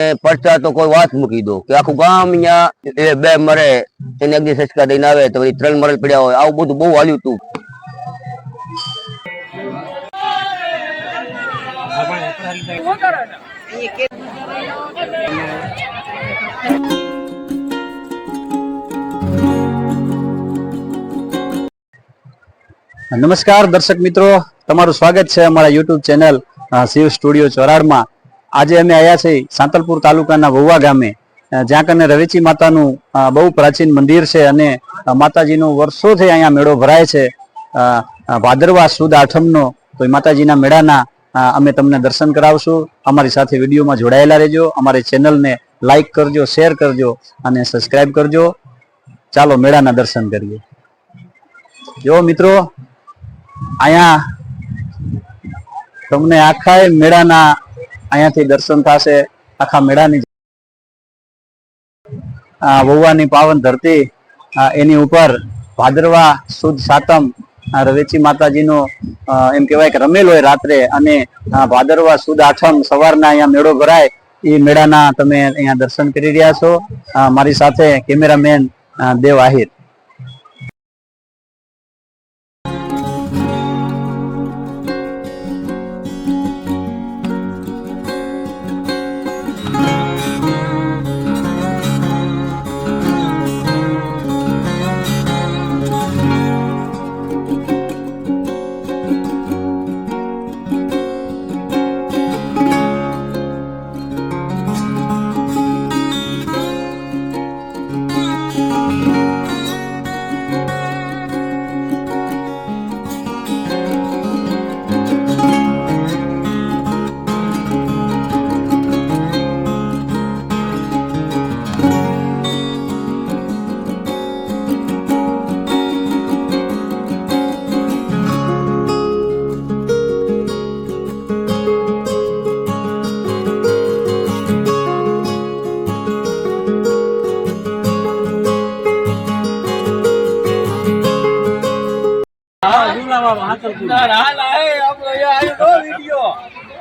પડતા તો કોઈ વાત મૂકી દો કે આખું ગામ અહીંયા એ બે મરે એને એક દિવસ સચકા દઈને આવે તો વળી 3 મરેલ પડ્યા હોય, આવું બધું બહુ હાલ્યું હતું. નમસ્કાર દર્શક મિત્રો, તમારું સ્વાગત છે અમારા યુટ્યુબ ચેનલ શિવ સ્ટુડિયો ચોરાડમાં. આજે અમે આવ્યા છીએ સાંતલપુર તાલુકાના વહુવા ગામે, જ્યાં કને રવેચી માતાનું બહુ પ્રાચીન મંદિર છે અને માતાજીનો વર્ષોથી અહીંયા મેળો ભરાય છે. ભાદરવા સુદ આઠમનો તો માતાજીના મેળાના અમે તમને દર્શન કરાવશું. અમારી સાથે વિડીયોમાં જોડાયેલા રહેજો. અમારી ચેનલને લાઈક કરજો, શેર કરજો અને સબસ્ક્રાઈબ કરજો. ચાલો મેળાના દર્શન કરીએ. જો મિત્રો, અહીંયા તમને આખા મેળાના અહીંયાથી દર્શન થશે. આખા મેળાની વહુવાની પાવન ધરતી એની ઉપર ભાદરવા સુદ સાતમ રવેચી માતાજીનો એમ કહેવાય કે રમેલ હોય રાત્રે, અને ભાદરવા સુદ આઠમ સવારના અહીંયા મેળો ભરાય. એ મેળાના તમે અહીંયા દર્શન કરી રહ્યા છો. મારી સાથે કેમેરામેન દેવ આહિર.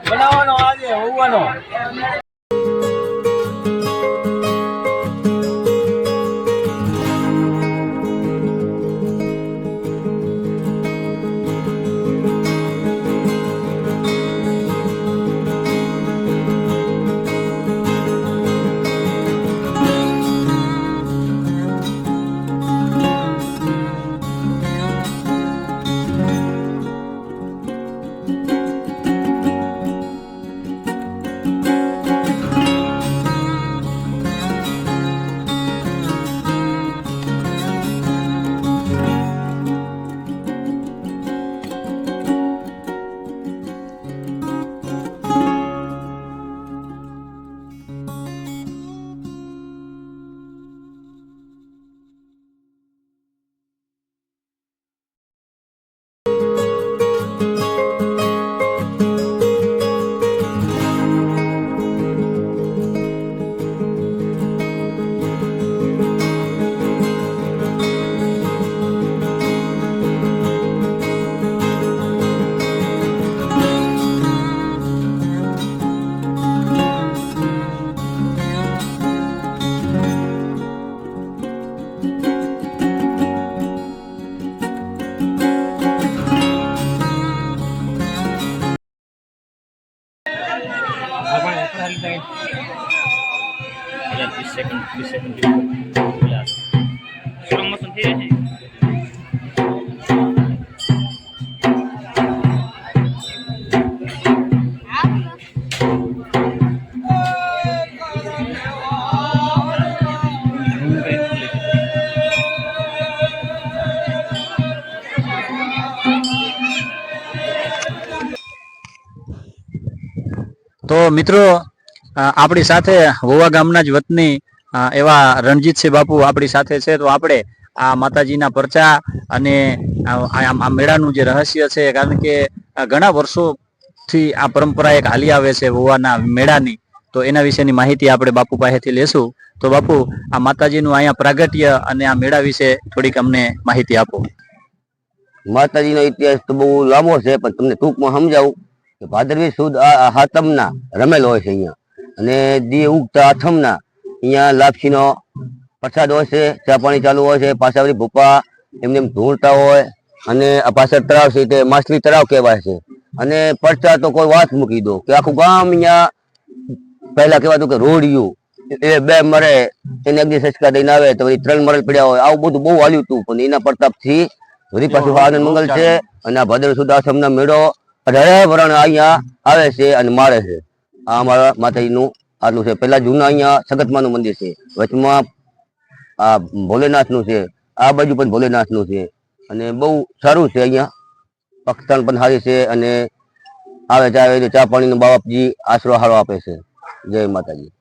બનાવવાનો આજે હોવાનો તો મિત્રો, આપણી સાથે વહુવા ગામના જ વતની એવા રણજીતસિંહ બાપુ આપણી સાથે છે. તો આપણે આ માતાજીના પરચા અને આ મેળાનું જે રહસ્ય છે, કારણ કે ઘણા વર્ષોથી આ પરંપરા એક હાલી આવે છે વહુવાના મેળાની, તો એના વિશેની માહિતી આપણે બાપુ પાસેથી લેશું. તો બાપુ, આ માતાજીનું અહીંયા પ્રાગટ્ય અને આ મેળા વિશે થોડીક અમને માહિતી આપો. માતાજીનો ઇતિહાસ તો બહુ લાંબો છે, પણ તમને ટૂંકમાં સમજાવું કે ભાદરવી સુદ હાતમના રમેલ હોય છે અહીંયા, અને દી ઉગતા આથમના અહીંયા લાપસીનો પ્રસાદ હોય છે, ચા પાણી ચાલુ હોય છે, પાછા વળી ભૂપા એમને ધૂળતા હોય. અને આ પાછળ તળાવ છે તે માછલી તળાવ કહેવાય છે. અને પડતા તો કોઈ વાત મૂકી દો કે આખું ગામ અહીંયા પહેલા કહેવાતું કે રોડિયું એ 2 મરે એને અગ્નિ સંસ્કાર દઈને આવે તો વળી 3 મરલ પડ્યા હોય, આવું બધું બહુ હાલ્યું હતું. પણ એના પ્રતાપથી વળી પાછું આનંદ મંગલ છે. અને આ ભાદર સુદ આશ્રમના મેળો 18 વરણ અહીંયા આવે છે અને મારે છે. આ અમારા માતાજીનું આટલું છે. પેલા જૂના અહીંયા સગતમાનું મંદિર છે, વચમાં આ ભોલેનાથનું છે, આ બાજુ પણ ભોલેનાથનું છે. અને બહુ સારું છે. અહીંયા પક્ષસ્થાન પણ સારી છે. અને આવે ચા પાણીનો બાપજી આશરો હારો આપે છે. જય માતાજી.